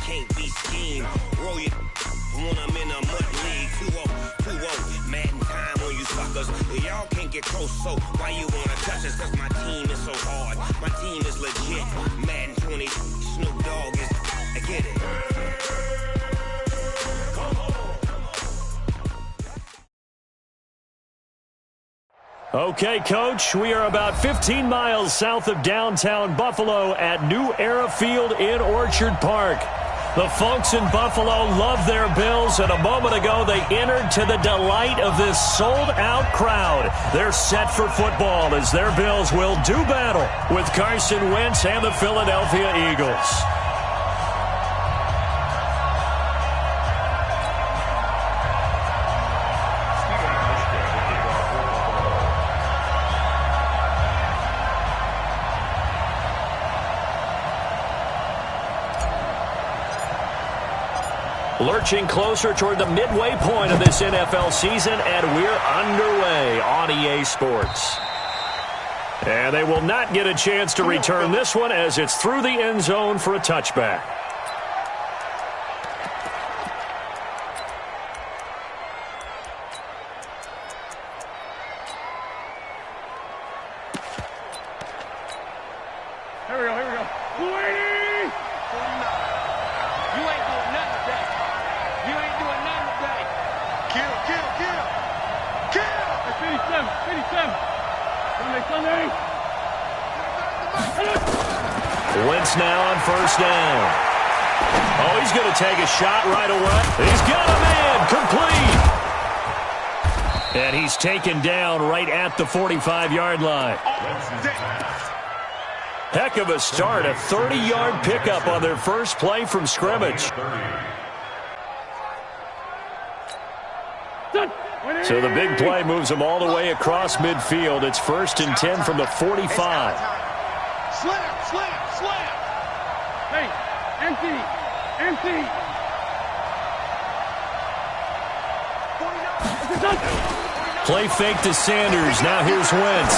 can't be schemed. Roll your when I'm in a mud league. 2-0, Madden time on you suckers. Y'all can't get close, so why you wanna touch us? Cause my team is so hard. My team is legit. Madden 20, Snoop Dogg is. I get it. Okay, Coach, we are about 15 miles south of downtown Buffalo at New Era Field in Orchard Park. The folks in Buffalo love their Bills, and a moment ago they entered to the delight of this sold-out crowd. They're set for football as their Bills will do battle with Carson Wentz and the Philadelphia Eagles. Lurching closer toward the midway point of this NFL season, and we're underway on EA Sports. And they will not get a chance to return this one as it's through the end zone for a touchback. Wentz now on first down. Oh, he's going to take a shot right away. He's got a man complete. And he's taken down right at the 45-yard line. Heck of a start, a 30-yard pickup on their first play from scrimmage. So the big play moves them all the way across midfield. It's 1st and 10 from the 45. Slam, slam, slam. Hey, empty, empty. Play fake to Sanders. Now here's Wentz.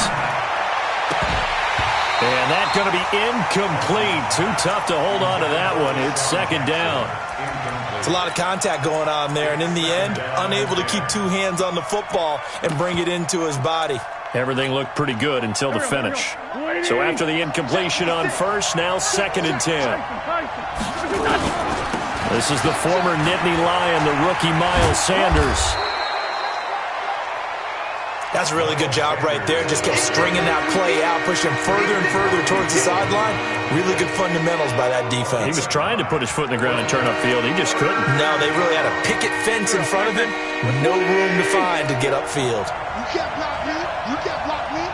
And that's going to be incomplete. Too tough to hold on to that one. It's 2nd down. It's a lot of contact going on there, and in the end, unable to keep two hands on the football and bring it into his body. Everything looked pretty good until the finish. So after the incompletion on first, now 2nd and 10. This is the former Nittany Lion, the rookie Miles Sanders. That's a really good job right there. Just kept stringing that play out, pushing further and further towards the sideline. Really good fundamentals by that defense. He was trying to put his foot in the ground and turn upfield. He just couldn't. No, they really had a picket fence in front of him. No room to find to get upfield. You can't block me. You can't block me.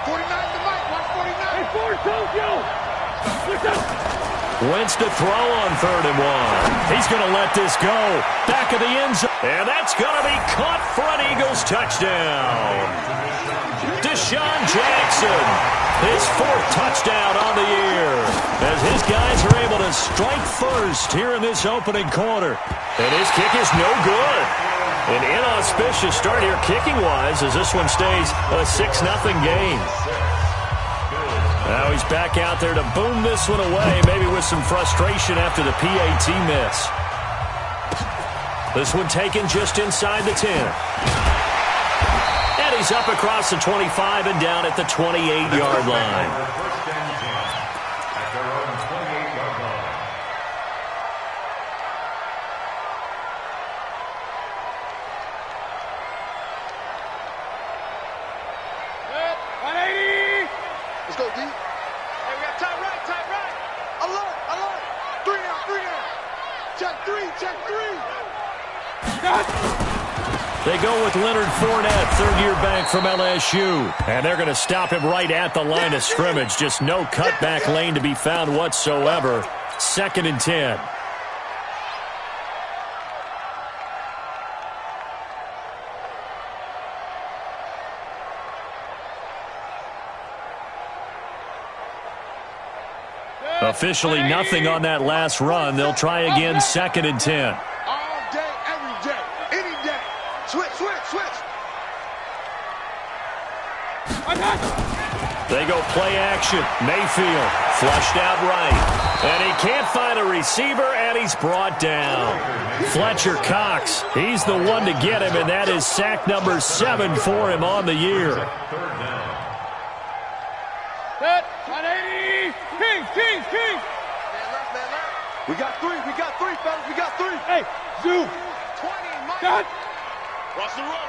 49 to Mike. Watch 49. Hey, Ford, Tokyo. Look up. Wentz to throw on 3rd and 1. He's going to let this go. Back of the end zone. And that's going to be caught for an Eagles touchdown. Deshaun Jackson, his 4th touchdown on the year, as his guys are able to strike first here in this opening quarter. And his kick is no good. An inauspicious start here kicking-wise as this one stays a 6-0 game. Now he's back out there to boom this one away, maybe with some frustration after the PAT miss. This one taken just inside the 10. And he's up across the 25 and down at the 28-yard line. Let's go, D. Hey, we got tight right. Alert, alert. 3 down. Check 3. They go with Leonard Fournette, 3rd-year back from LSU. And they're going to stop him right at the line of scrimmage. Just no cutback lane to be found whatsoever. 2nd and 10. Officially nothing on that last run. They'll try again, 2nd and 10. All day, every day, any day. Switch. They go play action. Mayfield flushed out right. And can't find a receiver, and he's brought down. Fletcher Cox, he's the one to get him, and that is sack number 7 for him on the year. Set, 180, King. We got three, fellas, we got three. Hey, Zoo. 20, Mike. Got. Watch the run.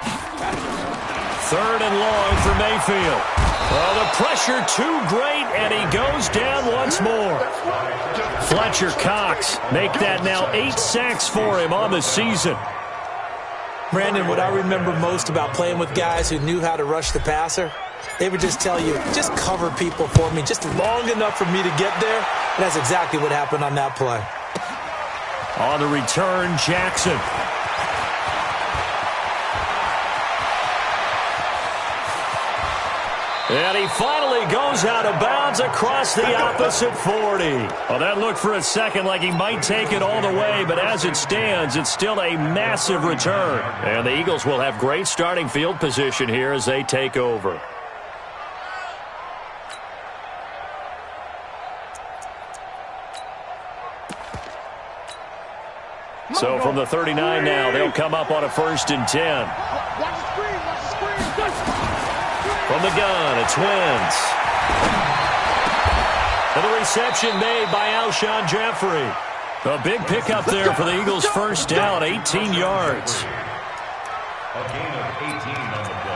3rd and long for Mayfield. Well, the pressure too great, and he goes down once more. Fletcher Cox make that now 8 sacks for him on the season. Brandon, what I remember most about playing with guys who knew how to rush the passer, they would just tell you, just cover people for me, just long enough for me to get there. And that's exactly what happened on that play. On the return, Jackson. And he finally goes out of bounds across the opposite 40. Well, that looked for a second like he might take it all the way, but as it stands, it's still a massive return. And the Eagles will have great starting field position here as they take over. So from the 39 now, they'll come up on a 1st and 10. From the gun, it's Wentz. And the reception made by Alshon Jeffrey. A big pickup there for the Eagles' first down, 18 yards.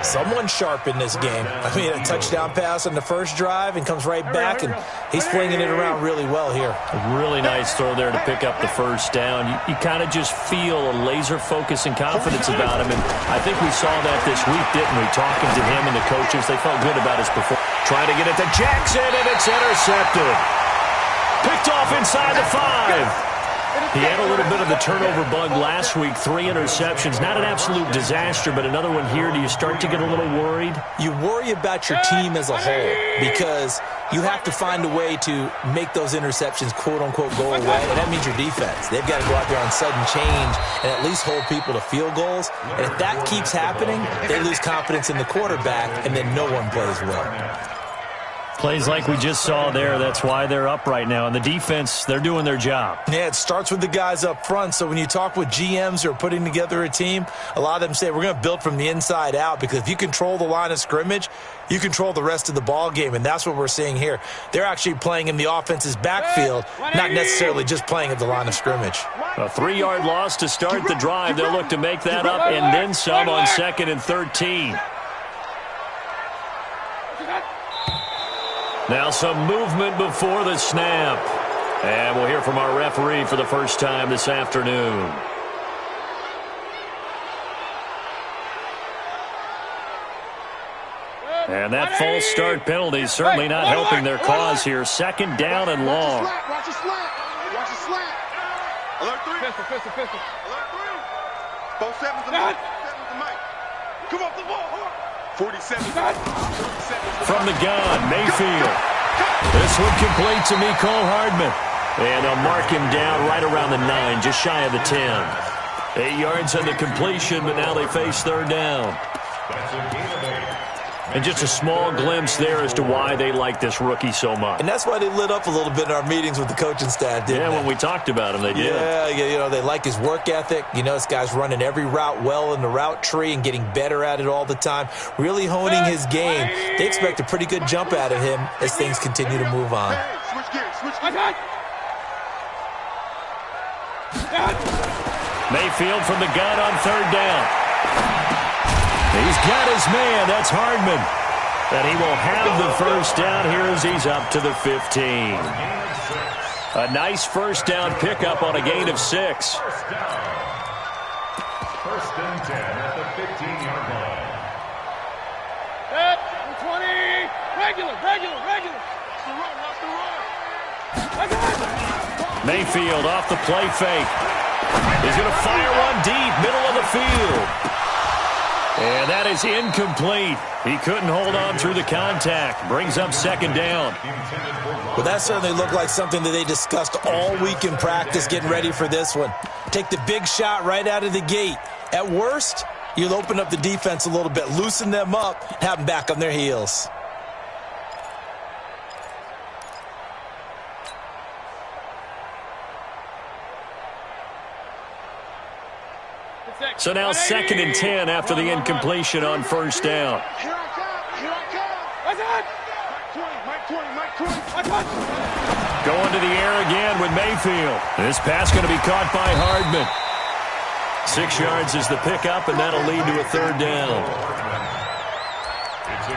Someone sharp in this game. I mean, a touchdown pass on the first drive and comes right back, and he's flinging it around really well here. A really nice throw there to pick up the first down. You kind of just feel a laser focus and confidence about him, and I think we saw that this week, didn't we? Talking to him and the coaches, they felt good about his performance. Trying to get it to Jackson, and it's intercepted. Picked off inside the 5. He had a little bit of the turnover bug last week, 3 interceptions. Not an absolute disaster, but another one here. Do you start to get a little worried? You worry about your team as a whole because you have to find a way to make those interceptions, quote-unquote, go away, and that means your defense. They've got to go out there on sudden change and at least hold people to field goals. And if that keeps happening, they lose confidence in the quarterback, and then no one plays well. Plays like we just saw there, that's why they're up right now. And the defense, they're doing their job. Yeah, it starts with the guys up front. So when you talk with GMs who are putting together a team, a lot of them say we're going to build from the inside out, because if you control the line of scrimmage, you control the rest of the ball game, and that's what we're seeing here. They're actually playing in the offense's backfield, not necessarily just playing at the line of scrimmage. A 3-yard loss to start the drive. They'll look to make that up and then some on 2nd and 13. Now some movement before the snap. And we'll hear from our referee for the first time this afternoon. And that false start penalty is certainly not helping their cause here. 2nd down and long. Watch the slant. Watch the slant. Alert 3. Pistol. Alert 3. Both 7's to Mike. 7's to Mike. Come off the ball. 47. From the gun, Mayfield. This one complete to Mecole Hardman. And they'll mark him down right around the 9, just shy of the 10. 8 yards on the completion, but now they face 3rd down. And just a small glimpse there as to why they like this rookie so much. And that's why they lit up a little bit in our meetings with the coaching staff, didn't they? Yeah, when we talked about him, they did. Yeah, you know, they like his work ethic. You know, this guy's running every route well in the route tree and getting better at it all the time, really honing his game. They expect a pretty good jump out of him as things continue to move on. Switch gears. Mayfield from the gun on 3rd down. He's got his man. That's Hardman. And he will have the first down here as he's up to the 15. A nice first down pickup on a gain of 6. 1st and 10 at the 15-yard line. Set, 20. Regular. Mayfield off the play fake. He's going to fire one deep, middle of the field. And that is incomplete. He couldn't hold on through the contact. Brings up 2nd down. Well, that certainly looked like something that they discussed all week in practice getting ready for this one. Take the big shot right out of the gate. At worst, you'll open up the defense a little bit, loosen them up, have them back on their heels. So now 2nd and 10 after the incompletion on first down. Here I come. That's it. Going to the air again with Mayfield. This pass going to be caught by Hardman. 6 yards is the pickup, and that'll lead to a 3rd down.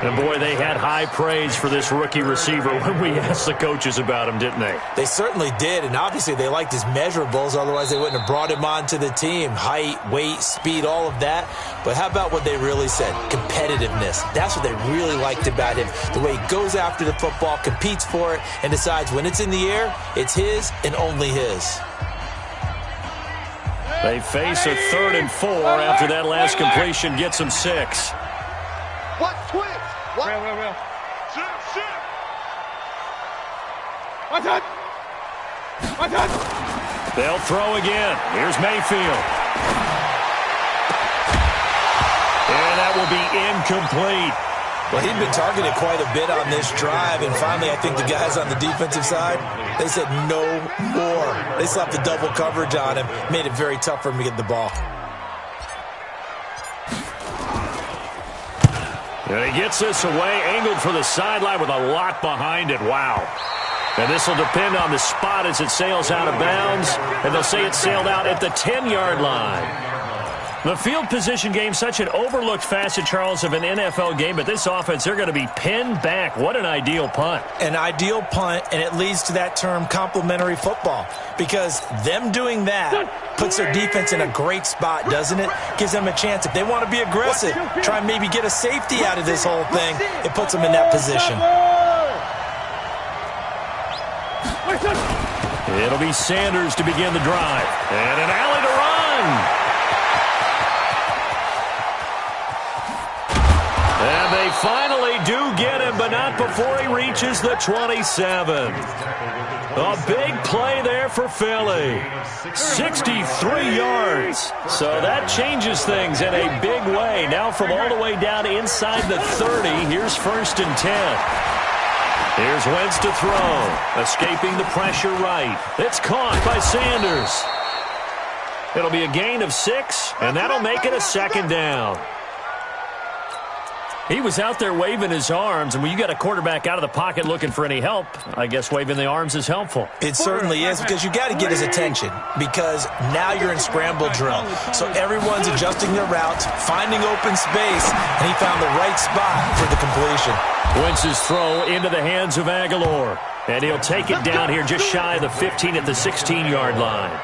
And, boy, they had high praise for this rookie receiver when we asked the coaches about him, didn't they? They certainly did, and obviously they liked his measurables. Otherwise, they wouldn't have brought him onto the team. Height, weight, speed, all of that. But how about what they really said? Competitiveness. That's what they really liked about him. The way he goes after the football, competes for it, and decides when it's in the air, it's his and only his. They face a 3rd and 4 after that last completion gets them 6. What? Twitch? What? Real. Shit. What's that? They'll throw again. Here's Mayfield. And that will be incomplete. Well, he'd been targeted quite a bit on this drive, and finally I think the guys on the defensive side, they said no more. They slapped the double coverage on him, made it very tough for him to get the ball. And he gets this away, angled for the sideline with a lot behind it. Wow. And this will depend on the spot as it sails out of bounds, and they'll say it sailed out at the 10-yard line. The field position game, such an overlooked facet, Charles, of an NFL game, but this offense, they're going to be pinned back. What an ideal punt. An ideal punt, and it leads to that term complementary football, because them doing that puts their defense in a great spot, doesn't it? Gives them a chance. If they want to be aggressive, try and maybe get a safety out of this whole thing, it puts them in that position. It'll be Sanders to begin the drive. And an alley to run. And they finally do get him, but not before he reaches the 27. A big play there for Philly. 63 yards. So that changes things in a big way. Now from all the way down inside the 30, here's 1st and 10. Here's Wentz to throw. Escaping the pressure right. It's caught by Sanders. It'll be a gain of 6, and that'll make it a 2nd down. He was out there waving his arms, and when you got a quarterback out of the pocket looking for any help, I guess waving the arms is helpful. It certainly is, because you got to get his attention, because now you're in scramble drill. So everyone's adjusting their routes, finding open space, and he found the right spot for the completion. Wentz's throw into the hands of Aguilar, and he'll take it down here just shy of the 15 at the 16-yard line.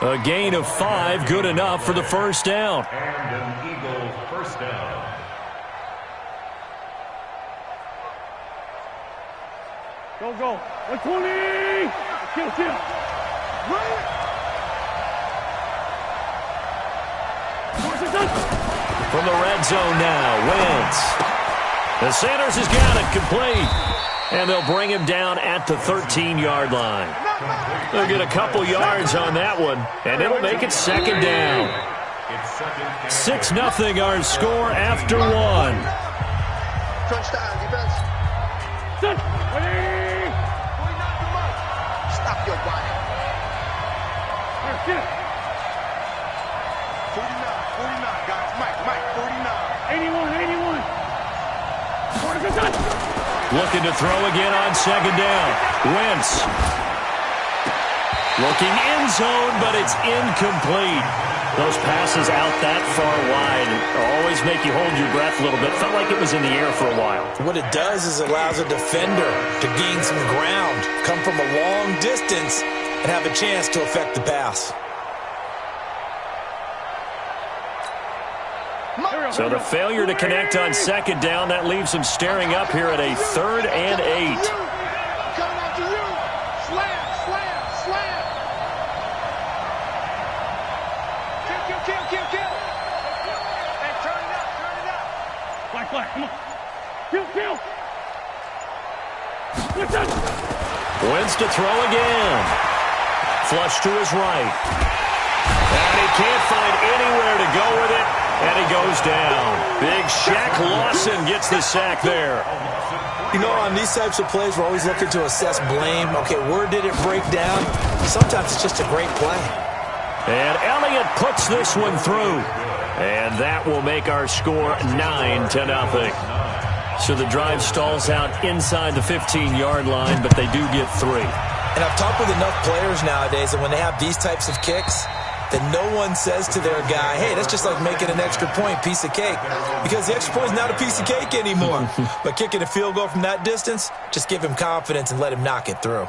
A gain of 5, good enough for the 1st down. And an Eagle 1st down. Go. 120. Kill. From the red zone now, Wentz. The Sanders has got it complete. And they'll bring him down at the 13-yard line. They'll get a couple yards on that one, and it'll make it 2nd down. 6-0 our score after 1. Crunch time, defense. Stop your body. 49, guys. Mike, 49. 81. Looking to throw again on 2nd down. Wentz. Looking end zone, but it's incomplete. Those passes out that far wide always make you hold your breath a little bit. Felt like it was in the air for a while. What it does is it allows a defender to gain some ground, come from a long distance, and have a chance to affect the pass. So the failure to connect on 2nd down, that leaves them staring up here at a 3rd and 8. Coming after you. Slam. Kill. Hey, turn it up. Flag, come on. Kill. What's that? Wentz to throw again. Flush to his right. And he can't find anywhere to go with it. And he goes down. Big Shaq Lawson gets the sack there. You know, on these types of plays, we're always looking to assess blame. Okay, where did it break down? Sometimes it's just a great play. And Elliott puts this one through. And that will make our score 9-0. So the drive stalls out inside the 15-yard line, but they do get 3. And I've talked with enough players nowadays that when they have these types of kicks, that no one says to their guy, hey, that's just like making an extra point, piece of cake. Because the extra point is not a piece of cake anymore. But kicking a field goal from that distance, just give him confidence and let him knock it through.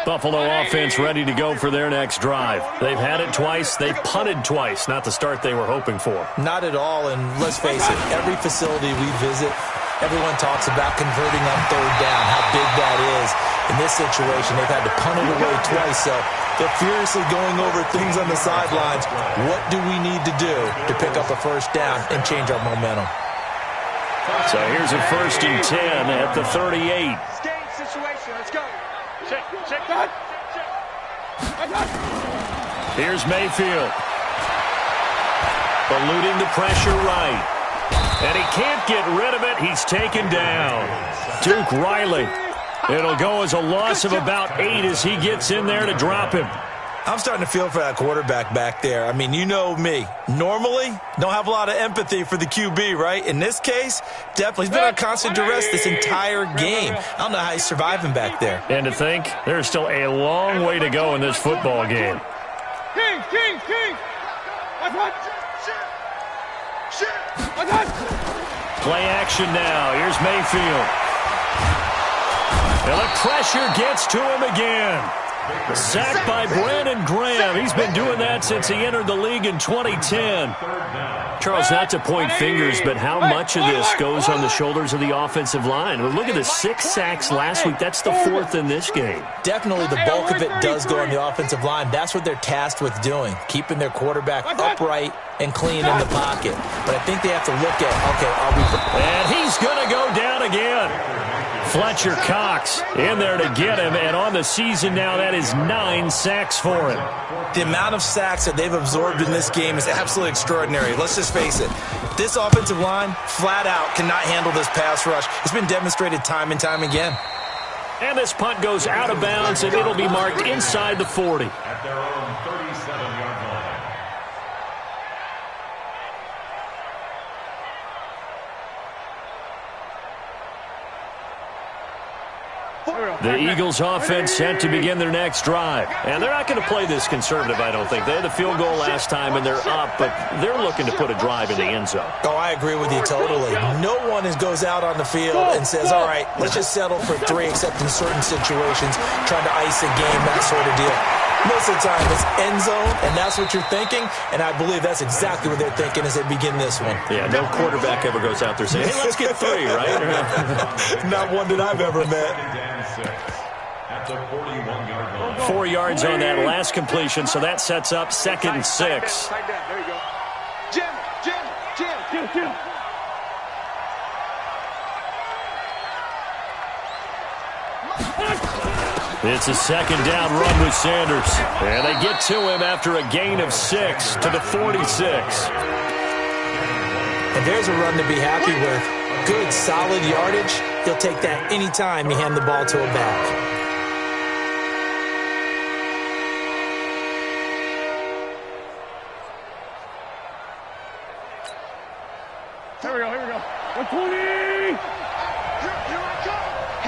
Buffalo offense ready to go for their next drive. They've had it twice. They've punted twice. Not the start they were hoping for. Not at all. And let's face it, every facility we visit, everyone talks about converting on third down, how big that is. In this situation, they've had to punt it away twice, so they're furiously going over things on the sidelines. What do we need to do to pick up a first down and change our momentum? So here's a 1st and 10 at the 38. Game situation. Let's go. Check. Here's Mayfield. Eluding the pressure right. And he can't get rid of it. He's taken down. Duke Riley. It'll go as a loss of about 8 as he gets in there to drop him. I'm starting to feel for that quarterback back there. I mean, you know me. Normally, don't have a lot of empathy for the QB, right? In this case, definitely. He's been on constant duress this entire game. I don't know how he's surviving back there. And to think, there's still a long way to go in this football game. King. Play action now. Here's Mayfield. And the pressure gets to him again. Sacked by Brandon Graham. He's been doing that since he entered the league in 2010. Charles, not to point fingers, but how much of this goes on the shoulders of the offensive line? Well, look at the 6 sacks last week. That's the 4th in this game. Definitely the bulk of it does go on the offensive line. That's what they're tasked with doing, keeping their quarterback upright and clean in the pocket. But I think they have to look at, okay, are we... And he's going to go down again. Fletcher Cox in there to get him, and on the season now, that is 9 sacks for him. The amount of sacks that they've absorbed in this game is absolutely extraordinary. Let's just face it. This offensive line, flat out, cannot handle this pass rush. It's been demonstrated time and time again. And this punt goes out of bounds, and it'll be marked inside the 40. At their own 37-yard line. The Eagles offense set to begin their next drive. And they're not going to play this conservative, I don't think. They had the field goal last time, and they're up, but they're looking to put a drive in the end zone. Oh, I agree with you totally. No one goes out on the field and says, all right, let's just settle for 3, except in certain situations, trying to ice a game, that sort of deal. Most of the time, it's end zone, and that's what you're thinking, and I believe that's exactly what they're thinking as they begin this one. Yeah, no quarterback ever goes out there saying, hey, let's get 3, right? Not one that I've ever met. At the 41-yard line. 4 yards on that last completion, so that sets up 2nd and 6. There you go. Jim. It's a 2nd down run with Sanders. And they get to him after a gain of 6 to the 46. And there's a run to be happy with. Good, solid yardage. He'll take that anytime you hand the ball to a back. Here we go. 120! Here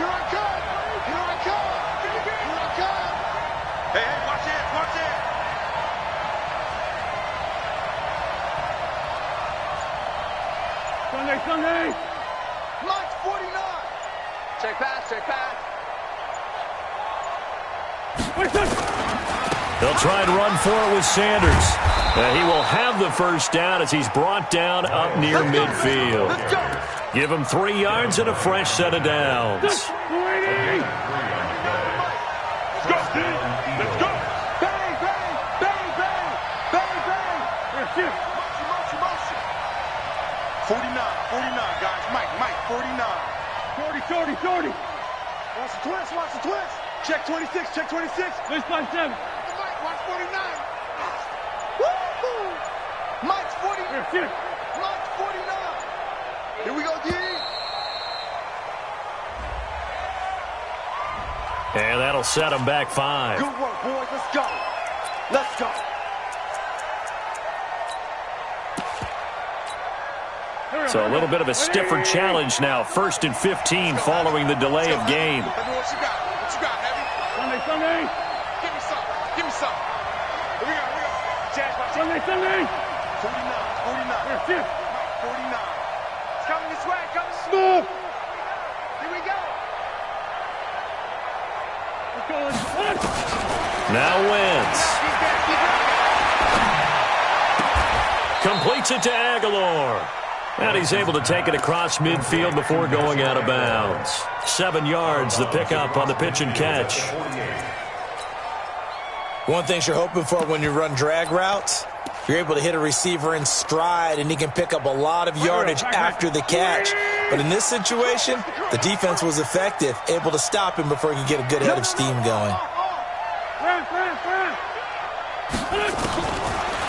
I come! Hey, watch it! Sunday! Mike 49! Check pass. They'll try and run for it with Sanders. He will have the first down as he's brought down up near midfield. Let's go! Give him 3 yards and a fresh set of downs. Let's go! Bang! 49, guys. Mike, 49. 40. Watch the twist. Check 26. This by 7. Mike, watch 49. Woo! Mike's 40. Here. Mike's 49. Here we go, D. And that'll set him back 5. Good work, boys. Let's go. So a little bit of a stiffer challenge now. 1st and 15 following the delay of game. What you got? What you got, Heavy? Sunday. Give me some. Give me some. Here we go. Chance by Sunday. 49. Here, shift. 49. It's coming this way. Coming. Smooth. Here we go. Let's go. Now wins. Completes it to Aguilar. And he's able to take it across midfield before going out of bounds. 7 yards, the pickup on the pitch and catch. One thing you're hoping for when you run drag routes, you're able to hit a receiver in stride, and he can pick up a lot of yardage after the catch. But in this situation, the defense was effective, able to stop him before he could get a good head of steam going.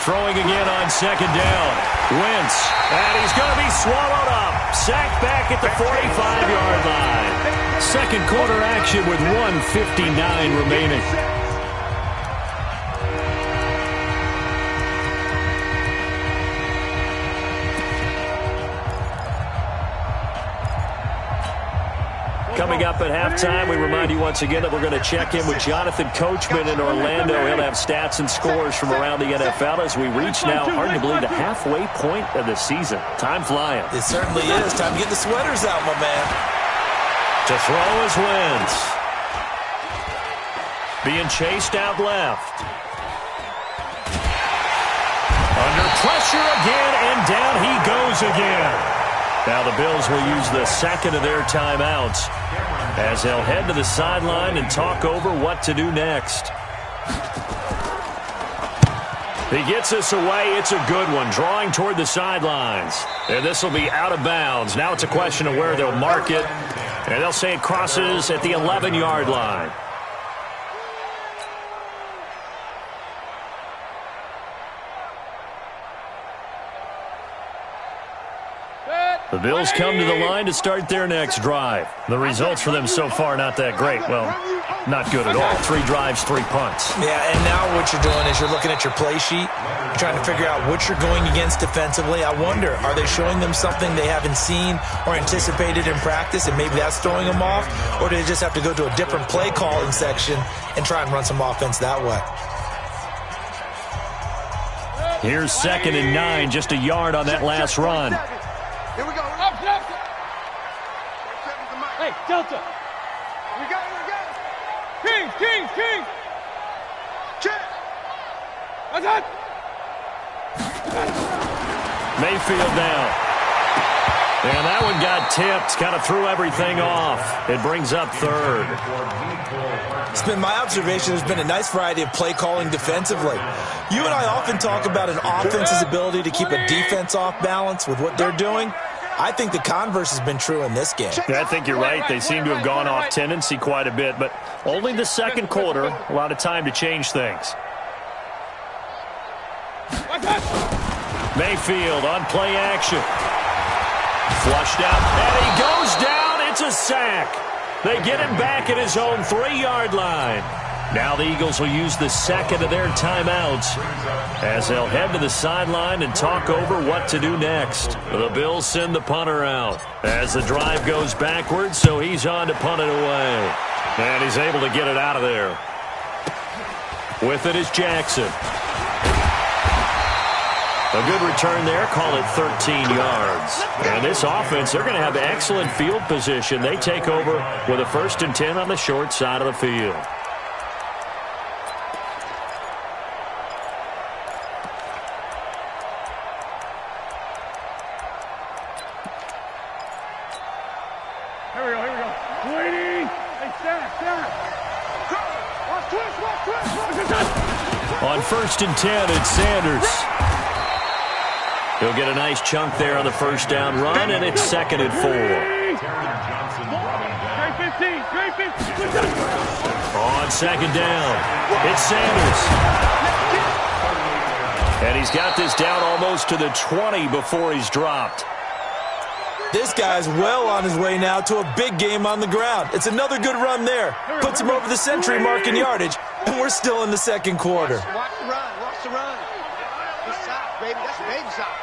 Throwing again on 2nd down. Wentz, and he's going to be swallowed up. Sacked back at the 45-yard line. Second quarter action with 1:59 remaining. Coming up at halftime, we remind you once again that we're going to check in with Jonathan Coachman in Orlando. He'll have stats and scores from around the NFL as we reach now, hard to believe, the halfway point of the season. Time flying. It certainly is. Time to get the sweaters out, my man. To throw is Wentz. Being chased out left. Under pressure again, and down he goes again. Now the Bills will use the second of their timeouts as they'll head to the sideline and talk over what to do next. He gets this away. It's a good one. Drawing toward the sidelines. And this will be out of bounds. Now it's a question of where they'll mark it. And they'll say it crosses at the 11-yard line. The Bills come to the line to start their next drive. The results for them so far not that great. Well, not good at all. 3 drives, 3 punts. Yeah, and now what you're doing is you're looking at your play sheet, trying to figure out what you're going against defensively. I wonder, are they showing them something they haven't seen or anticipated in practice, and maybe that's throwing them off? Or do they just have to go to a different play calling section and try and run some offense that way? Here's 2nd and 9, just a yard on that last run. Here we go. Up. Hey, Delta. We got it. King. Check. Attack. Mayfield now. And that one got tipped, kind of threw everything off. It brings up 3rd. It's been my observation there's been a nice variety of play calling defensively. You and I often talk about an offense's ability to keep a defense off balance with what they're doing. I think the converse has been true in this game. Yeah, I think you're right. They seem to have gone off tendency quite a bit, but only the second quarter, a lot of time to change things. Mayfield on play action. Flushed out, and he goes down. It's a sack. They get him back at his own 3-yard line. Now the Eagles will use the second of their timeouts as they'll head to the sideline and talk over what to do next. The Bills send the punter out as the drive goes backwards, so he's on to punt it away. And he's able to get it out of there. With it is Jackson. A good return there, call it 13 yards. And this offense, they're going to have excellent field position. They take over with a 1st and 10 on the short side of the field. Here we go. Waiting. Hey, Sack. Watch twist. On 1st and 10, it's Sanders. He'll get a nice chunk there on the 1st down run, and it's 2nd and 4. Great 15. On 2nd down, it's Sanders. And he's got this down almost to the 20 before he's dropped. This guy's well on his way now to a big game on the ground. It's another good run there. Puts him over the century mark in yardage, and we're still in the second quarter. Watch the run. Good shot, baby. That's a baby shot.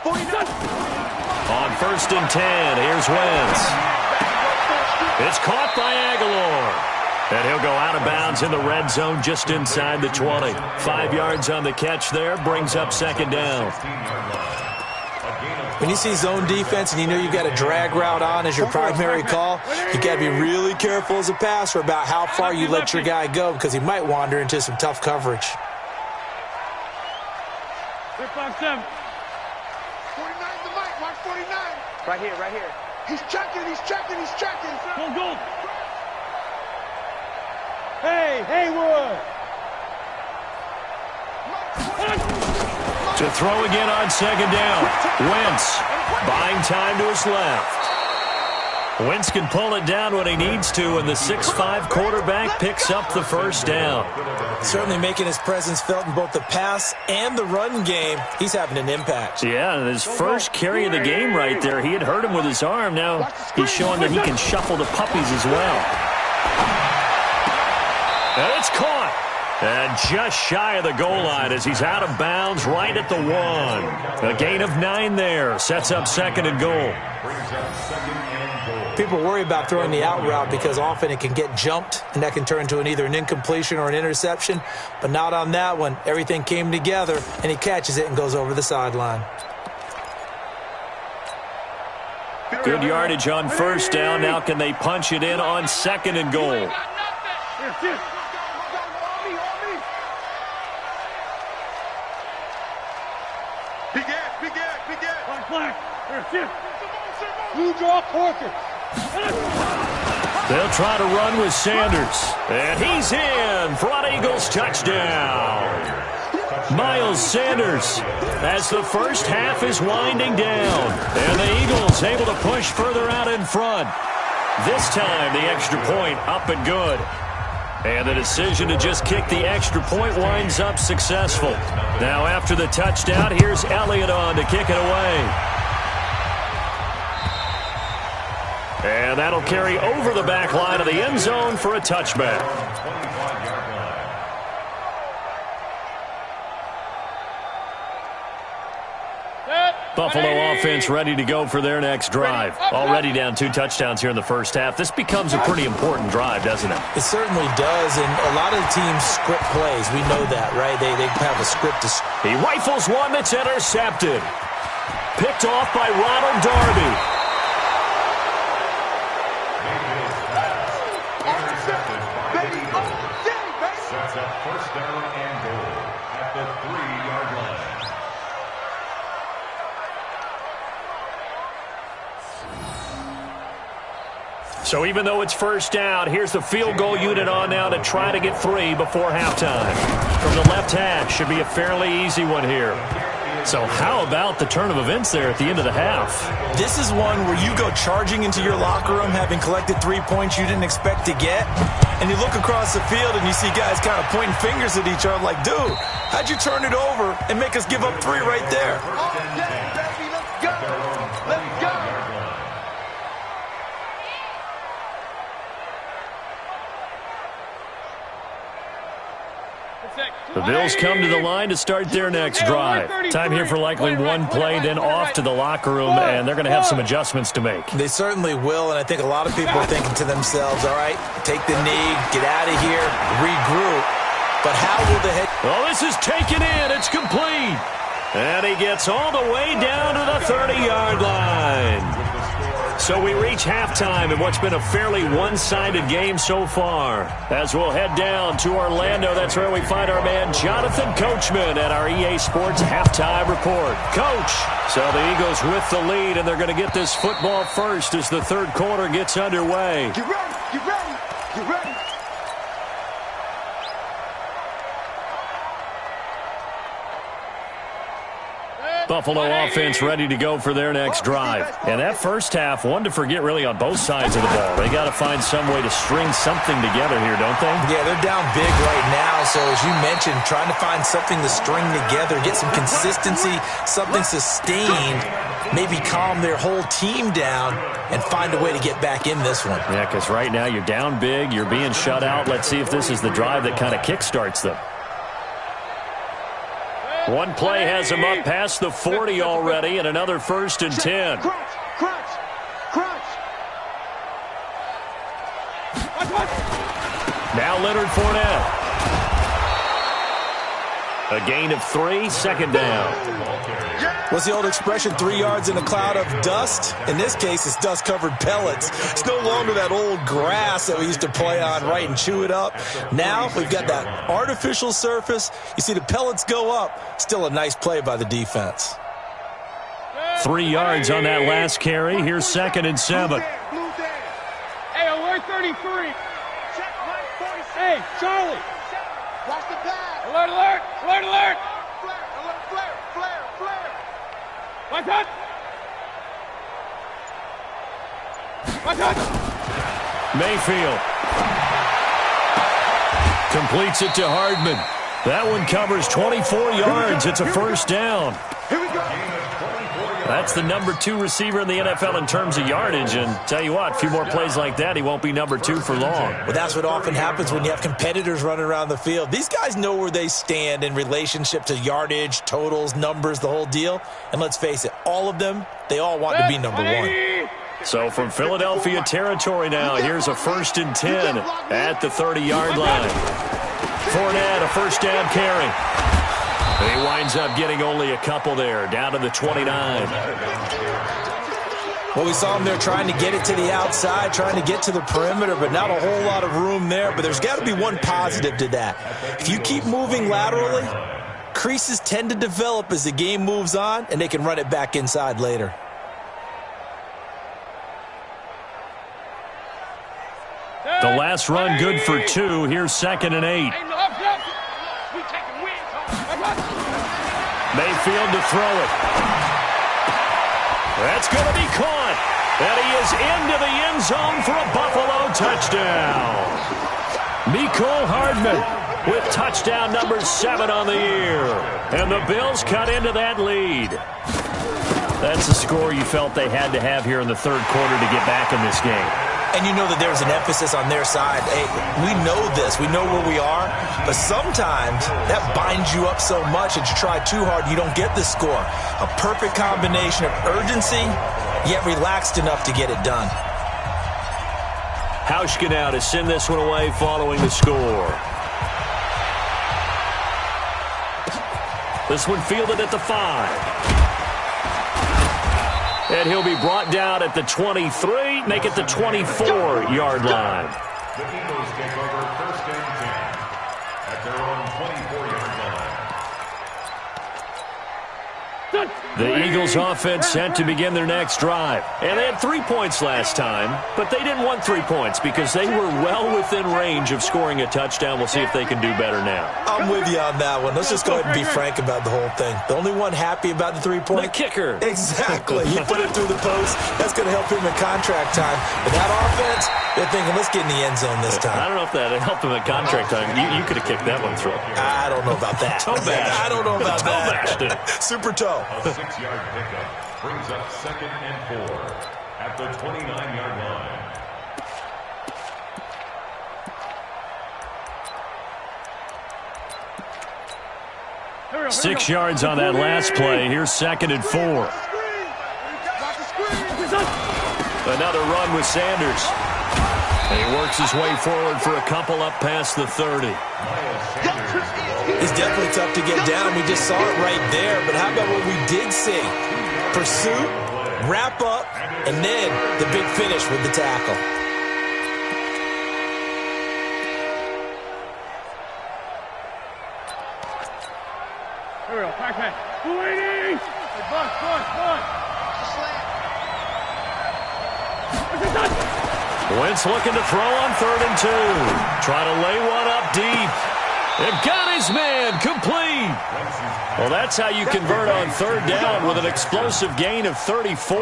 49. On 1st and 10, here's Wentz. It's caught by Aguilar. And he'll go out of bounds in the red zone just inside the 20. 5 yards on the catch there, brings up 2nd down. When you see zone defense and you know you've got a drag route on as your primary call, you got to be really careful as a passer about how far you let your guy go because he might wander into some tough coverage. 357. 49 the mic, watch 49. Right here. He's checking. Go. Hey, Haywood. To throw again on 2nd down. Wentz buying time to his left. Wentz can pull it down when he needs to, and the 6'5" quarterback picks up the 1st down. Certainly making his presence felt in both the pass and the run game. He's having an impact. Yeah, and his first carry of the game right there, he had hurt him with his arm. Now he's showing that he can shuffle the puppies as well. And it's caught. And just shy of the goal line as he's out of bounds right at the 1. A gain of 9 there. Sets up 2nd and goal. People worry about throwing the out route because often it can get jumped, and that can turn into either an incompletion or an interception. But not on that one. Everything came together, and he catches it and goes over the sideline. Good yardage on 1st down. Now can they punch it in on 2nd and goal? Blue draw Corker. They'll try to run with Sanders. And he's in. Front Eagles touchdown. Miles Sanders as the first half is winding down. And the Eagles able to push further out in front. This time the extra point up and good. And the decision to just kick the extra point winds up successful. Now after the touchdown, here's Elliott on to kick it away. And that'll carry over the back line of the end zone for a touchback. Buffalo offense ready to go for their next drive. Already down 2 touchdowns here in the first half. This becomes a pretty important drive, doesn't it? It certainly does, and a lot of the teams script plays. We know that, right? They have a script. He rifles one that's intercepted. Picked off by Ronald Darby. Sets up 1st down and goal at the 3-yard line. So even though it's 1st down, here's the field goal unit on now to try to get 3 before halftime. From the left hash, should be a fairly easy one here. So how about the turn of events there at the end of the half? This is one where you go charging into your locker room having collected 3 points you didn't expect to get, and you look across the field and you see guys kind of pointing fingers at each other like, dude, how'd you turn it over and make us give up 3 right there? The Bills come to the line to start their next drive. Time here for likely one play, then off to the locker room, and they're going to have some adjustments to make. They certainly will, and I think a lot of people are thinking to themselves, all right, take the knee, get out of here, regroup. But how will the head... Oh, this is taken in. It's complete. And he gets all the way down to the 30-yard line. So we reach halftime in what's been a fairly one-sided game so far. As we'll head down to Orlando, that's where we find our man Jonathan Coachman at our EA Sports Halftime Report. Coach, so the Eagles with the lead, and they're going to get this football first as the 3rd quarter gets underway. Get ready, get ready, get ready. Buffalo offense ready to go for their next drive. And that first half, one to forget really on both sides of the ball. They got to find some way to string something together here, don't they? Yeah, they're down big right now. So as you mentioned, trying to find something to string together, get some consistency, something sustained, maybe calm their whole team down and find a way to get back in this one. Yeah, because right now you're down big, you're being shut out. Let's see if this is the drive that kind of kickstarts them. One play has him up past the 40 already, and another 1st and 10. Crunch. Now Leonard Fournette. A gain of 3, 2nd down. What's the old expression, 3 yards in a cloud of dust? In this case, it's dust-covered pellets. It's no longer that old grass that we used to play on, right, and chew it up. Now we've got that artificial surface. You see the pellets go up. Still a nice play by the defense. 3 yards on that last carry. Here's 2nd and 7. Hey, alert 33. Hey, Charlie. Watch the pass. Alert, alert. Alert, alert. Flare. Watch out. Watch out. Mayfield completes it to Hardman. That one covers 24 yards. It's a 1st down. Here we go. That's the number 2 receiver in the NFL in terms of yardage. And tell you what, a few more plays like that, he won't be number 2 for long. Well, that's what often happens when you have competitors running around the field. These guys know where they stand in relationship to yardage, totals, numbers, the whole deal. And let's face it, all of them, they all want to be number 1. So from Philadelphia territory now, here's a 1st and 10 at the 30-yard line. Fournette, a 1st down carry. He winds up getting only a couple there, down to the 29. Well, we saw him there trying to get it to the outside, trying to get to the perimeter, but not a whole lot of room there. But there's got to be one positive to that. If you keep moving laterally, creases tend to develop as the game moves on, and they can run it back inside later. The last run good for 2. Here's 2nd and 8. Mayfield to throw it. That's going to be caught. And he is into the end zone for a Buffalo touchdown. Mecole Hardman with touchdown number 7 on the year. And the Bills cut into that lead. That's the score you felt they had to have here in the 3rd quarter to get back in this game. And you know that there's an emphasis on their side. Hey, we know this. We know where we are. But sometimes that binds you up so much that you try too hard, you don't get the score. A perfect combination of urgency, yet relaxed enough to get it done. Hauschka now to send this one away following the score. This one fielded at the 5. And he'll be brought down at the 23, make it the 24-yard line. The Eagles take over 1st and 10 at their own 24-yard line. The Eagles offense set to begin their next drive. And they had 3 points last time, but they didn't want 3 points because they were well within range of scoring a touchdown. We'll see if they can do better now. I'm with you on that one. Let's just go ahead and be frank about the whole thing. The only one happy about the 3-point? The kicker. Exactly. He put it through the post. That's going to help him in contract time. But that offense, they're thinking, let's get in the end zone this time. I don't know if that helped him at contract time. You could have kicked that one through. I don't know about that. Toe bash. I don't know about Toe that. Super toe. A 6-yard pickup brings up 2nd and 4 at the 29-yard line. Here we go. 6 yards on that last play. Here's 2nd and 4. Another run with Sanders. And he works his way forward for a couple up past the 30. It's definitely tough to get down. We just saw it right there. But how about what we did see? Pursuit, wrap up, and then the big finish with the tackle. Here we go. Pack. 280. Hey, Bus. Wentz looking to throw on 3rd and 2. Trying to lay one up deep. They've got his man complete. Well, that's how you convert on 3rd down with an explosive gain of 34.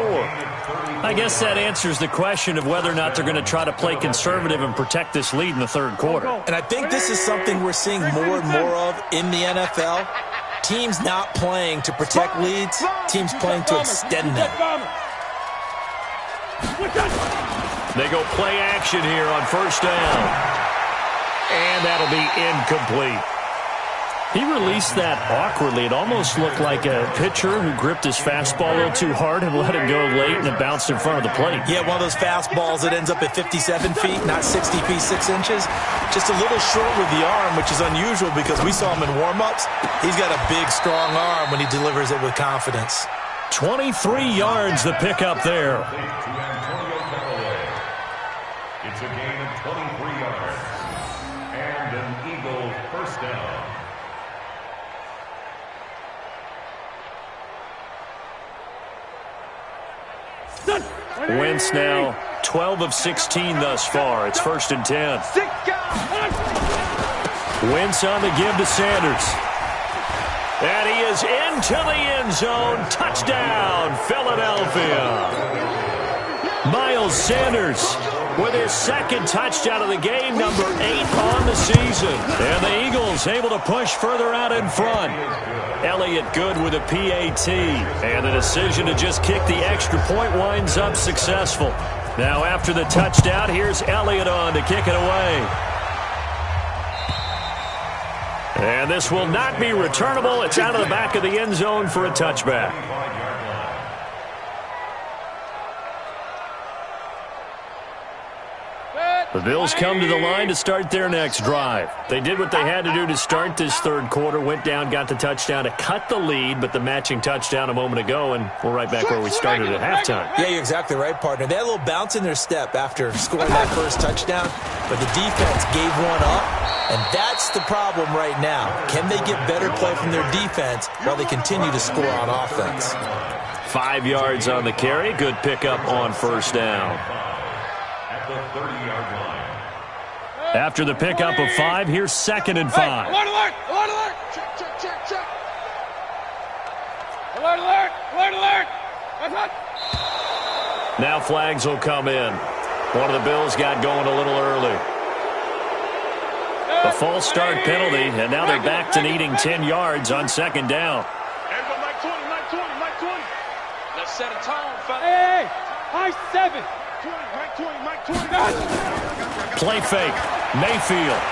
I guess that answers the question of whether or not they're going to try to play conservative and protect this lead in the 3rd quarter. And I think this is something we're seeing more and more of in the NFL. Teams not playing to protect leads, teams playing to extend them. They go play action here on 1st down. And that'll be incomplete. He released that awkwardly. It almost looked like a pitcher who gripped his fastball a little too hard and let it go late, and it bounced in front of the plate. Yeah, one of those fastballs that ends up at 57 feet, not 60 feet, 6 inches. Just a little short with the arm, which is unusual because we saw him in warm-ups. He's got a big, strong arm when he delivers it with confidence. 23 yards the pickup there. It's a gain of 23 yards and an Eagle first down. Wentz now 12 of 16 thus far. It's 1st and 10. Wentz on the give to Sanders. And he is into the end zone. Touchdown, Philadelphia. Miles Sanders with his 2nd touchdown of the game, number 8 on the season. And the Eagles able to push further out in front. Elliott good with a PAT. And the decision to just kick the extra point winds up successful. Now after the touchdown, here's Elliott on to kick it away. And this will not be returnable. It's out of the back of the end zone for a touchback. The Bills come to the line to start their next drive. They did what they had to do to start this 3rd quarter, went down, got the touchdown to cut the lead, but the matching touchdown a moment ago, and we're right back where we started at halftime. Yeah, you're exactly right, partner. They had a little bounce in their step after scoring that first touchdown, but the defense gave one up, and that's the problem right now. Can they get better play from their defense while they continue to score on offense? 5 yards on the carry. Good pickup on 1st down. At the 30-yard line. After the pickup of 5, here's 2nd and 5. Alert, alert! Alert, alert! Check, check, check, check. Alert, alert! Alert, alert! That's hot. Now flags will come in. One of the Bills got going a little early. A false start penalty, and now they're back to needing 10 yards on 2nd down. Everybody, Mike 20, Mike 20, Mike 20. Let's set a tone, fella. Hey, high 7. 20, Mike 20, Mike 20. Play fake. Mayfield.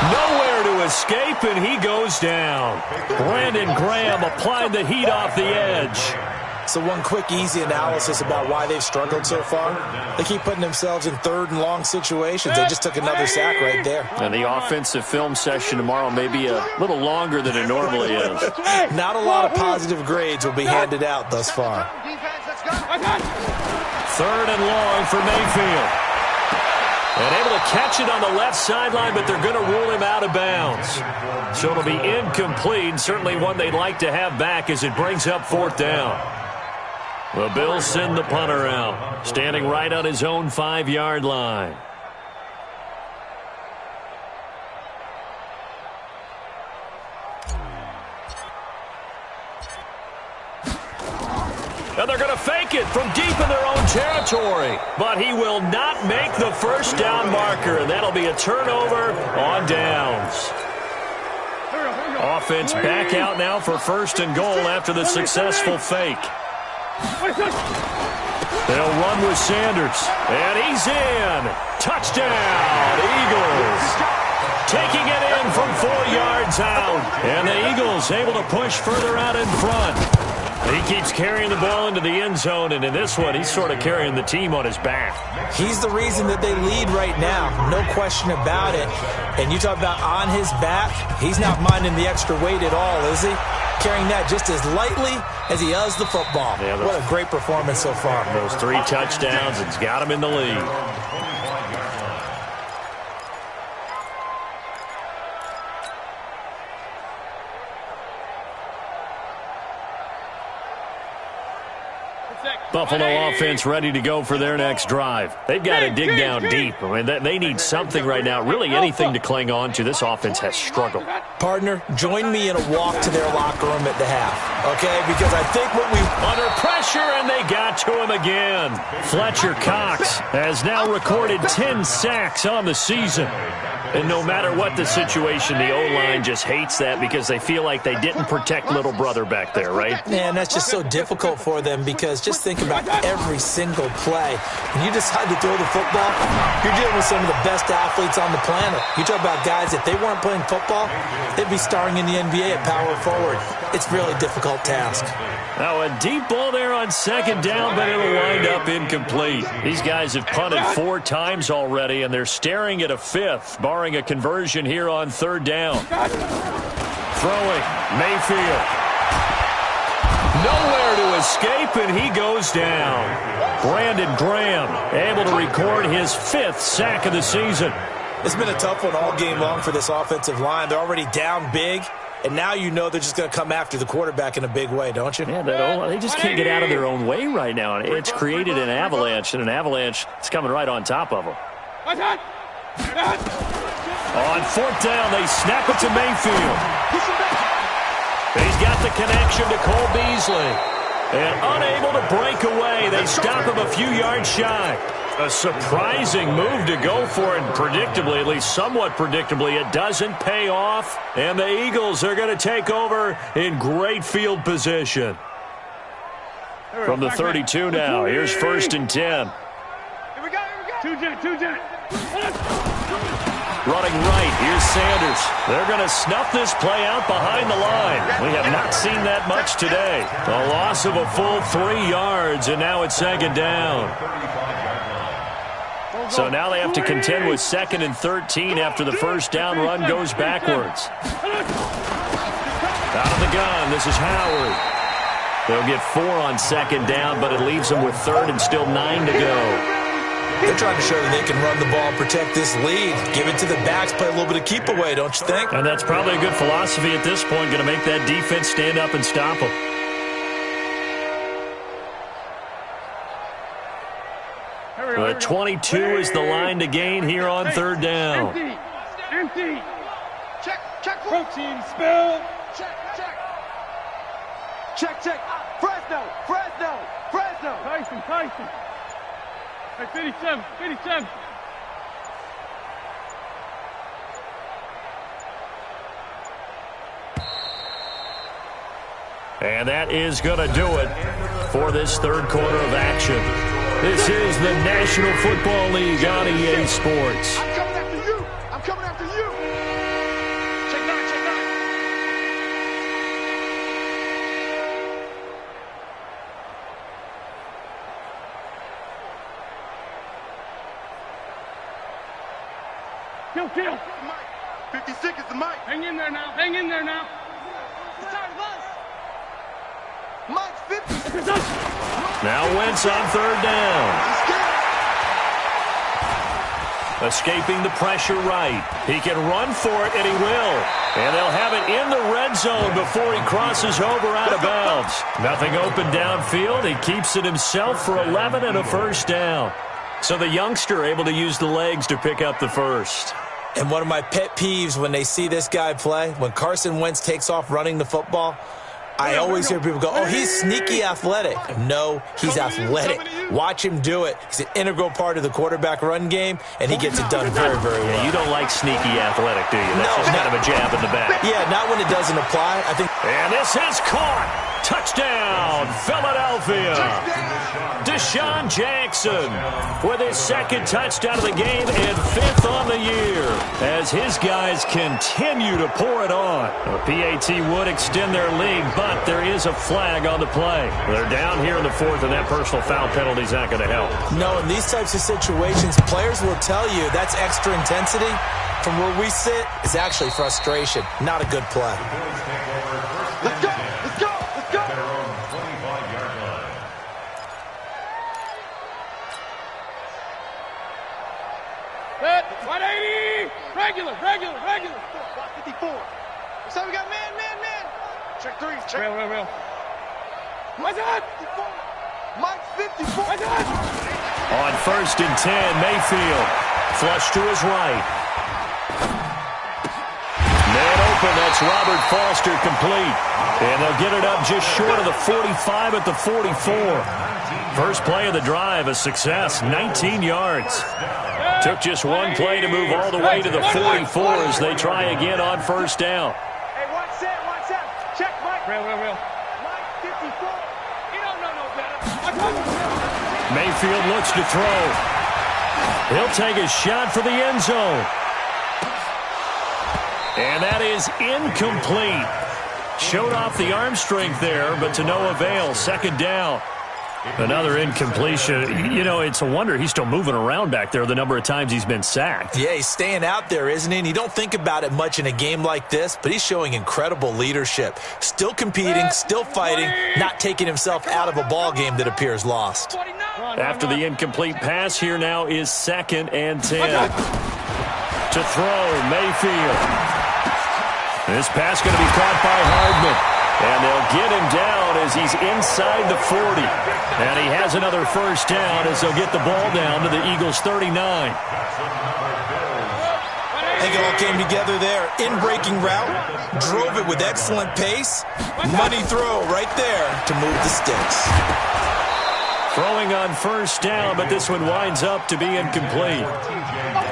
Nowhere to escape, and he goes down. Brandon Graham applied the heat off the edge. So one quick, easy analysis about why they've struggled so far. They keep putting themselves in 3rd and long situations. They just took another sack right there. And the offensive film session tomorrow may be a little longer than it normally is. Not a lot of positive grades will be handed out thus far. 3rd and long for Mayfield. And able to catch it on the left sideline, but they're going to rule him out of bounds. So it'll be incomplete. Certainly one they'd like to have back as it brings up 4th down. The Bills send the punter out, standing right on his own 5-yard line. And they're going to fake it from deep in their own territory. But he will not make the 1st down marker, and that'll be a turnover on downs. Offense back out now for 1st and goal after the successful fake. They'll run with Sanders, and he's in. Touchdown, Eagles. Taking it in from 4 yards out, and the Eagles able to push further out in front. He keeps carrying the ball into the end zone, and in this one, he's sort of carrying the team on his back. He's the reason that they lead right now, no question about it. And you talk about on his back, he's not minding the extra weight at all, is he? Carrying that just as lightly as he does the football. Yeah, what a great performance so far. Those 3 touchdowns, it's got him in the lead. Buffalo offense ready to go for their next drive. They've got to dig down deep. I mean, they need something right now, really anything to cling on to. This offense has struggled. Partner, join me in a walk to their locker room at the half, okay? Because I think what we... Under pressure, and they got to him again. Fletcher Cox has now recorded 10 sacks on the season. And no matter what the situation, the O-line just hates that because they feel like they didn't protect little brother back there, right? Man, that's just so difficult for them because just think about every single play. When you decide to throw the football, you're dealing with some of the best athletes on the planet. You talk about guys, if they weren't playing football, they'd be starring in the NBA at power forward. It's a really difficult task. Now a deep ball there on second down, but it'll wind up incomplete. These guys have punted 4 times already, and they're staring at a 5th, barring a conversion here on third down. Throwing, Mayfield. Nowhere to escape, and he goes down. Brandon Graham able to record his 5th sack of the season. It's been a tough one all game long for this offensive line. They're already down big, and now you know they're just going to come after the quarterback in a big way, don't you? Yeah, they just can't get out of their own way right now. It's created an avalanche, and an avalanche is coming right on top of them. On fourth down, they snap it to Mayfield. He's got the connection to Cole Beasley. And unable to break away, they stop him a few yards shy. A surprising move to go for it, and predictably, at least somewhat predictably, it doesn't pay off. And the Eagles are going to take over in great field position. From the 32 now, here's 1st and 10. Here we go. Two jet. Running right, here's Sanders. They're going to snuff this play out behind the line. We have not seen that much today. A loss of a full 3 yards, and now it's 2nd down. So now they have to contend with 2nd and 13 after the first down run goes backwards. Out of the gun, this is Howard. They'll get 4 on 2nd down, but it leaves them with 3rd and still 9 to go. They're trying to show that they can run the ball, protect this lead, give it to the backs, play a little bit of keep away, don't you think? And that's probably a good philosophy at this point, going to make that defense stand up and stop them. The 22 is the line to gain here on 3rd down. Empty. Check. Protein spill. Check. Fresno. Tyson. Hey, 57. And that is going to do it for this 3rd quarter of action. This is the National Football League on EA Sports. I'm coming after you. Check 9. Kill. 56 is the mic. Hang in there now. It's time to buzz. Mike's 50. Now Wentz on 3rd down. Escaping the pressure right. He can run for it, and he will. And they'll have it in the red zone before he crosses over out of bounds. Nothing open downfield. He keeps it himself for 11 and a first down. So the youngster able to use the legs to pick up the first. And one of my pet peeves when they see this guy play, when Carson Wentz takes off running the football, I always hear people go, oh, he's sneaky athletic. No, he's athletic. Watch him do it. He's an integral part of the quarterback run game, and he gets it done very, very well. Yeah, you don't like sneaky athletic, do you? That's just kind of a jab in the back. Yeah, not when it doesn't apply. I think. And this is caught. Touchdown, Philadelphia. Deshaun Jackson with his 2nd touchdown of the game and 5th on the year as his guys continue to pour it on. The PAT would extend their lead, but there is a flag on the play. They're down here in the 4th, and that personal foul penalty is not going to help. No, in these types of situations, players will tell you that's extra intensity. From where we sit, is actually frustration. Not a good play. Let's go. Their own 25-yard line. Set. 180. Regular. 54. So we got man. Check 3. Check. Real. What's that? Mike's 54. What's that? On 1st and 10, Mayfield. Flush to his right. Man open, that's Robert Foster complete. And they'll get it up just short of the 45 at the 44. First play of the drive, a success, 19 yards. Took just one play to move all the way to the 44 as they try again on 1st down. Hey, watch that. Check Mike. Real. Mike 54. He don't know no better. Mayfield looks to throw. He'll take a shot for the end zone. And that is incomplete. Showed off the arm strength there, but to no avail. Second down. Another incompletion. You know, it's a wonder he's still moving around back there the number of times he's been sacked. Yeah, he's staying out there, isn't he? And you don't think about it much in a game like this, but he's showing incredible leadership. Still competing, still fighting, not taking himself out of a ball game that appears lost. After the incomplete pass, here now is 2nd and 10. To throw, Mayfield. This pass going to be caught by Hardman. And they'll get him down as he's inside the 40. And he has another first down as they'll get the ball down to the Eagles' 39. I think it all came together there. In-breaking route, drove it with excellent pace. Money throw right there to move the sticks. Throwing on first down, but this one winds up to be incomplete.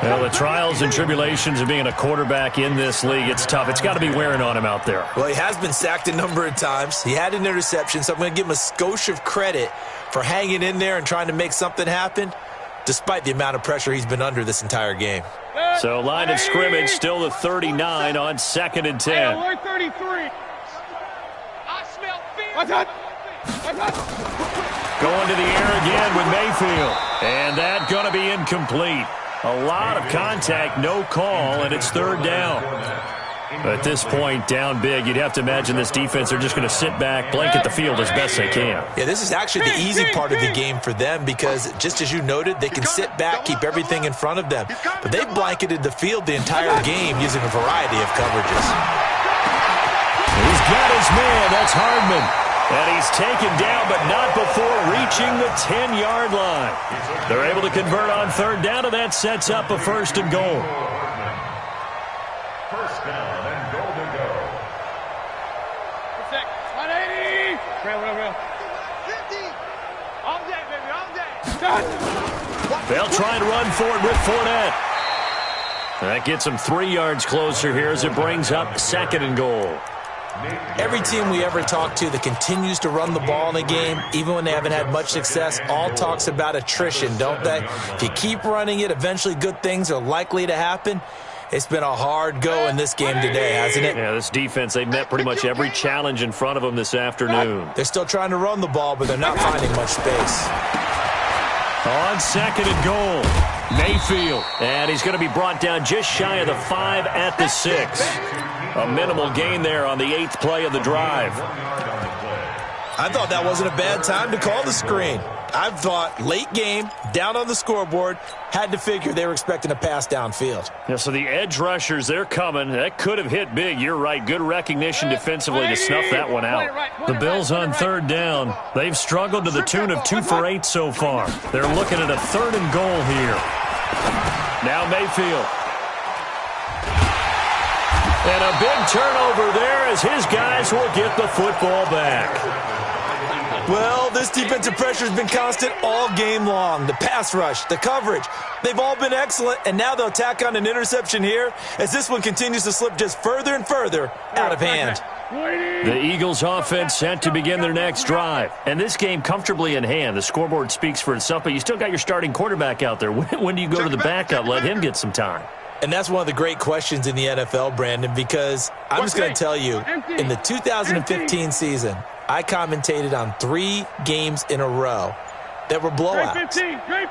Well, the trials and tribulations of being a quarterback in this league, it's tough. It's got to be wearing on him out there. Well, he has been sacked a number of times. He had an interception, so I'm going to give him a skosh of credit for hanging in there and trying to make something happen, despite the amount of pressure he's been under this entire game. So line of scrimmage, still the 39 on 2nd and 10. Alert 33. I smell fear. What's that? Going to the air again with Mayfield. And that's going to be incomplete. A lot of contact, no call, and it's 3rd down. At this point, down big, you'd have to imagine this defense are just going to sit back, blanket the field as best they can. Yeah, this is actually the easy part of the game for them because, just as you noted, they can sit back, keep everything in front of them. But they've blanketed the field the entire game using a variety of coverages. He's got his man. That's Hardman. And he's taken down, but not before reaching the 10-yard line. They're able to convert on 3rd down, and that sets up a 1st and goal. First down and goal to go. 180. Real. 50. All day, baby, all day. They'll try and run for it with Fournette. That gets them 3 yards closer here as it brings up 2nd and goal. Every team we ever talk to that continues to run the ball in a game, even when they haven't had much success, all talks about attrition, don't they? If you keep running it, eventually good things are likely to happen. It's been a hard go in this game today, hasn't it? Yeah, this defense, they met pretty much every challenge in front of them this afternoon. They're still trying to run the ball, but they're not finding much space. On 2nd and goal, Mayfield. And he's going to be brought down just shy of the 5 at the 6. A minimal gain there on the 8th play of the drive. I thought that wasn't a bad time to call the screen. I thought late game, down on the scoreboard, had to figure they were expecting a pass downfield. Yeah, so the edge rushers, they're coming. That could have hit big. You're right. Good recognition defensively to snuff that one out. The Bills on 3rd down. They've struggled to the tune of 2 for 8 so far. They're looking at a 3rd and goal here. Now Mayfield. And a big turnover there as his guys will get the football back. Well, this defensive pressure has been constant all game long. The pass rush, the coverage, they've all been excellent, and now they'll tack on an interception here as this one continues to slip just further and further out of hand. The Eagles offense set to begin their next drive. And this game comfortably in hand. The scoreboard speaks for itself, but you still got your starting quarterback out there. When do you go to the backup? Let him get some time. And that's one of the great questions in the NFL, Brandon, because I'm just going to tell you, in the 2015 season, I commentated on 3 games in a row that were blowouts.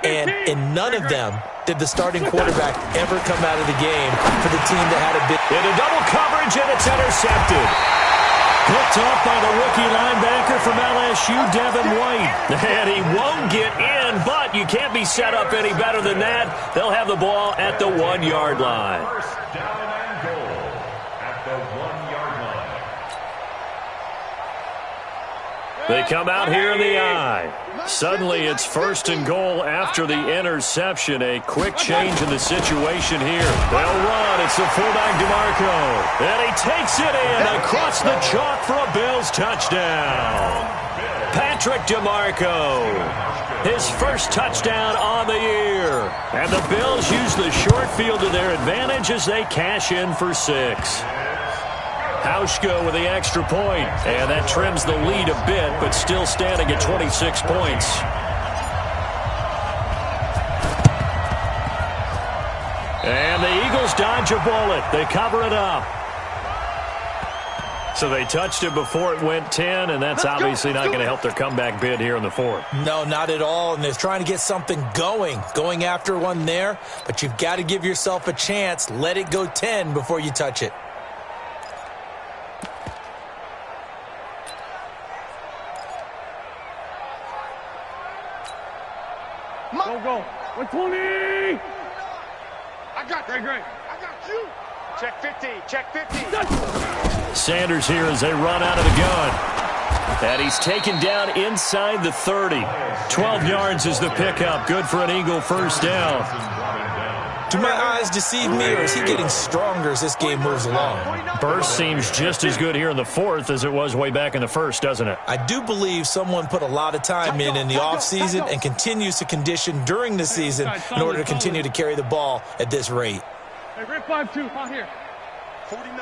And in none of them did the starting quarterback ever come out of the game for the team that had a big... Into double coverage, and it's intercepted. Picked off by the rookie linebacker from LSU, Devin White. And he won't get in, but you can't be set up any better than that. They'll have the ball at the 1-yard line. First down and goal at the 1-yard line. They come out here in the eye. Suddenly it's 1st and goal after the interception. A quick change in the situation here. They'll run. It's the fullback DeMarco. And he takes it in across the chalk for a Bills touchdown. Patrick DeMarco. His first touchdown on the year. And the Bills use the short field to their advantage as they cash in for 6. Hauschka with the extra point, and that trims the lead a bit, but still standing at 26 points. And the Eagles dodge a bullet. They cover it up. So they touched it before it went 10, and that's obviously not going to help their comeback bid here in the fourth. No, not at all, and they're trying to get something going after one there, but you've got to give yourself a chance. Let it go 10 before you touch it. Go. 120. I got you. Great. I got you. Check 50. Check 50. Sanders here as they run out of the gun. And he's taken down inside the 30. 12 yards is the pickup. Good for an Eagle first down. Do my eyes deceive me, or is he getting stronger as this game moves along? Burst seems just as good here in the fourth as it was way back in the first, doesn't it? I do believe someone put a lot of time in the offseason and continues to condition during the season in order to continue to carry the ball at this rate. Hey, Rip 5-2, out here. 49.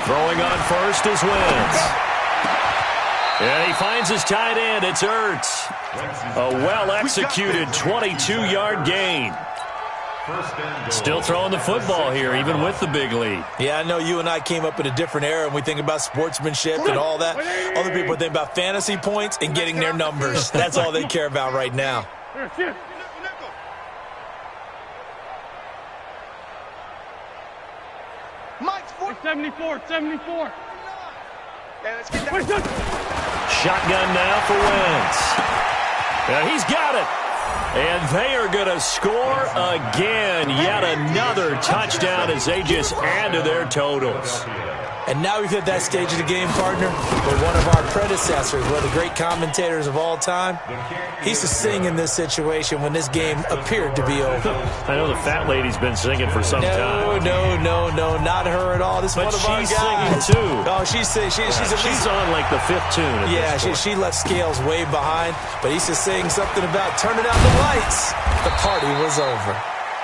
Throwing on first is Wentz. And he finds his tight end. It's Ertz. A well-executed 22-yard gain. Still throwing the football here, even with the big lead. Yeah, I know you and I came up in a different era, and we think about sportsmanship and all that. Other people think about fantasy points and getting their numbers. That's all they care about right now. Mike's 74. Shotgun now for Wentz. Yeah, he's got it. And they are going to score again. Yet another touchdown as they just add to their totals. And now we've hit that stage of the game, partner, where one of our predecessors, one of the great commentators of all time, he used to sing in this situation when this game appeared to be over. I know the fat lady's been singing for some time. No, not her at all. This is one of our guys. But she's singing too. Oh, she's on like the fifth tune. Yeah, she left Scales way behind, but he used to sing something about turning out the lights. The party was over.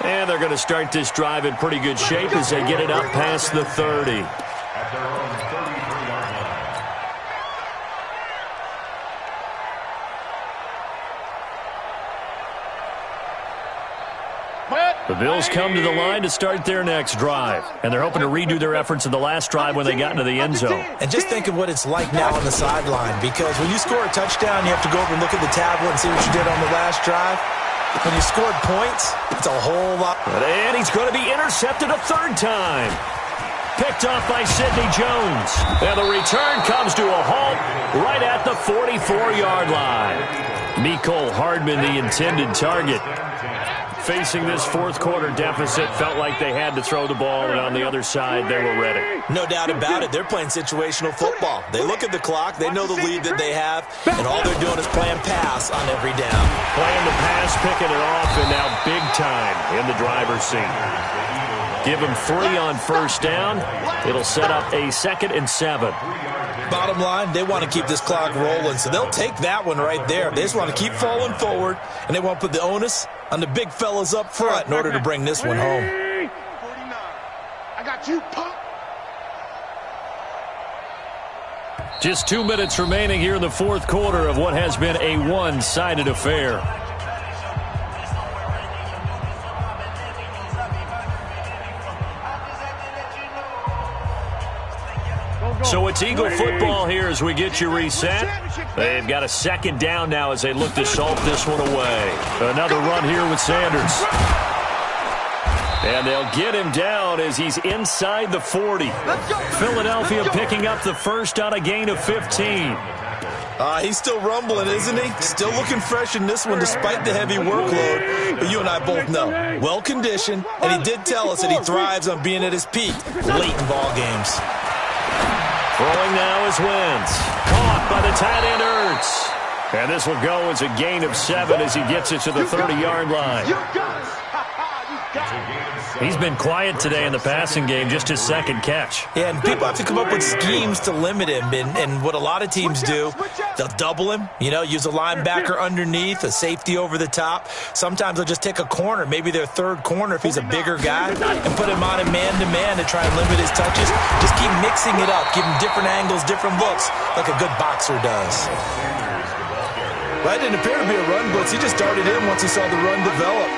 And they're going to start this drive in pretty good shape as they get it up past the 30. At their own 33-yard line. The Bills come to the line to start their next drive, and they're hoping to redo their efforts in the last drive when they got into the end zone. And just think of what it's like now on the sideline, because when you score a touchdown, you have to go over and look at the tablet and see what you did on the last drive. When you scored points, it's a whole lot. And he's going to be intercepted a third time. Picked off by Sidney Jones. And the return comes to a halt right at the 44-yard line. Mecole Hardman, the intended target. Facing this fourth quarter deficit, felt like they had to throw the ball, and on the other side, they were ready. No doubt about it. They're playing situational football. They look at the clock, they know the lead that they have, and all they're doing is playing pass on every down. Playing the pass, picking it off, and now big time in the driver's seat. Give him 3 on first down. It'll set up a 2nd and 7. Bottom line, they want to keep this clock rolling, so they'll take that one right there. They just want to keep falling forward, and they want to put the onus on the big fellas up front in order to bring this one home. 49. I got you, punk. Just 2 minutes remaining here in the fourth quarter of what has been a one-sided affair. So it's Eagle football here as we get you reset. They've got a 2nd down now as they look to salt this one away. Another run here with Sanders. And they'll get him down as he's inside the 40. Philadelphia picking up the first on a gain of 15. He's still rumbling, isn't he? Still looking fresh in this one despite the heavy workload. But you and I both know, well-conditioned, and he did tell us that he thrives on being at his peak late in ball games. Throwing now is Wentz. Caught by the tight end Ertz. And this will go as a gain of 7 as he gets it to the 30-yard line. He's been quiet today in the passing game, just his 2nd catch. Yeah, and people have to come up with schemes to limit him. And what a lot of teams do, they'll double him, use a linebacker underneath, a safety over the top. Sometimes they'll just take a corner, maybe their 3rd corner if he's a bigger guy, and put him on a man-to-man to try and limit his touches. Just keep mixing it up, give him different angles, different looks, like a good boxer does. Well, that didn't appear to be a run blitz. He just darted in once he saw the run develop.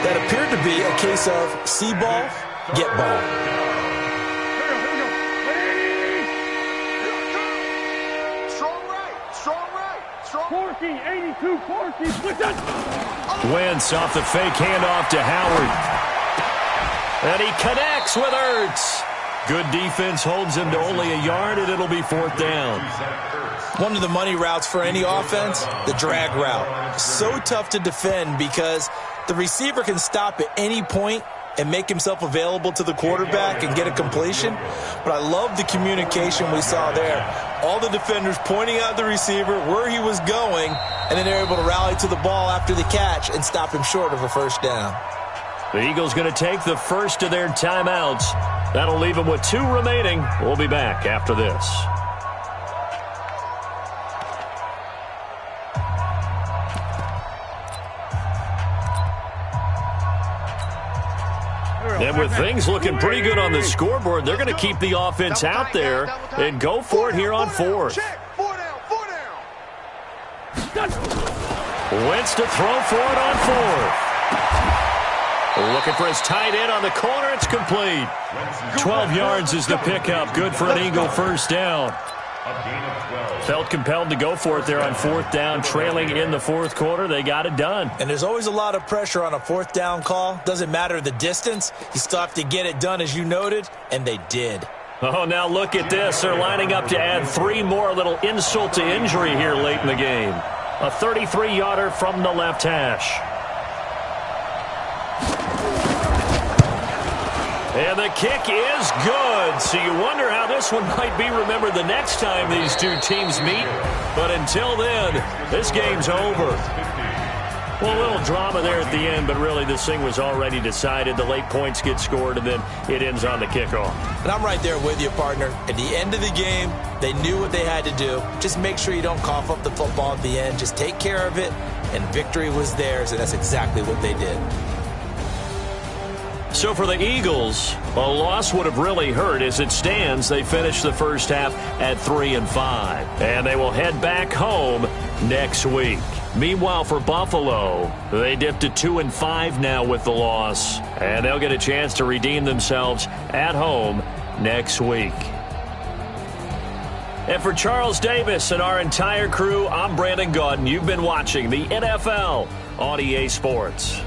that appeared to be a case of see ball, get ball. Porky, 82, Porky, switch it! Wentz off the fake handoff to Howard. And he connects with Ertz. Good defense holds him to only a yard, and it'll be 4th down. One of the money routes for any offense, the drag route. So tough to defend because the receiver can stop at any point and make himself available to the quarterback and get a completion. But I love the communication we saw there. All the defenders pointing out the receiver, where he was going, and then they're able to rally to the ball after the catch and stop him short of a 1st down. The Eagles going to take the first of their timeouts. That'll leave them with 2 remaining. We'll be back after this. And with things looking pretty good on the scoreboard, they're going to keep the offense out there and go for it here on 4th. Wentz to throw for it on 4th. Looking for his tight end on the corner. It's complete. 12 yards is the pickup. Good for an Eagle 1st down. Felt compelled to go for it there on 4th down, trailing in the 4th quarter. They got it done. And there's always a lot of pressure on a 4th down call. Doesn't matter the distance. You still have to get it done, as you noted, and they did. Oh, now look at this. They're lining up to add 3 more, little insult to injury here late in the game. A 33-yarder from the left hash. And the kick is good. So you wonder how this one might be remembered the next time these two teams meet. But until then, this game's over. Well, a little drama there at the end, but really this thing was already decided. The late points get scored, and then it ends on the kickoff. And I'm right there with you, partner. At the end of the game, they knew what they had to do. Just make sure you don't cough up the football at the end. Just take care of it, and victory was theirs, and that's exactly what they did. So for the Eagles, a loss would have really hurt. As it stands, they finished the first half at 3-5. And they will head back home next week. Meanwhile, for Buffalo, they dipped to 2-5 now with the loss. And they'll get a chance to redeem themselves at home next week. And for Charles Davis and our entire crew, I'm Brandon Gaudin. You've been watching the NFL on EA Sports.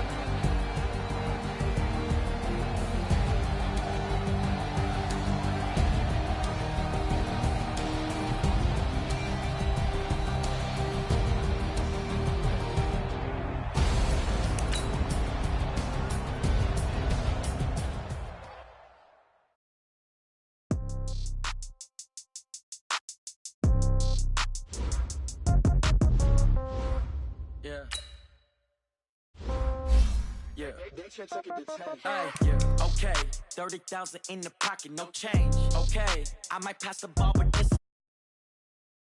Okay, 30,000 in the pocket, no change. Okay, I might pass the ball, but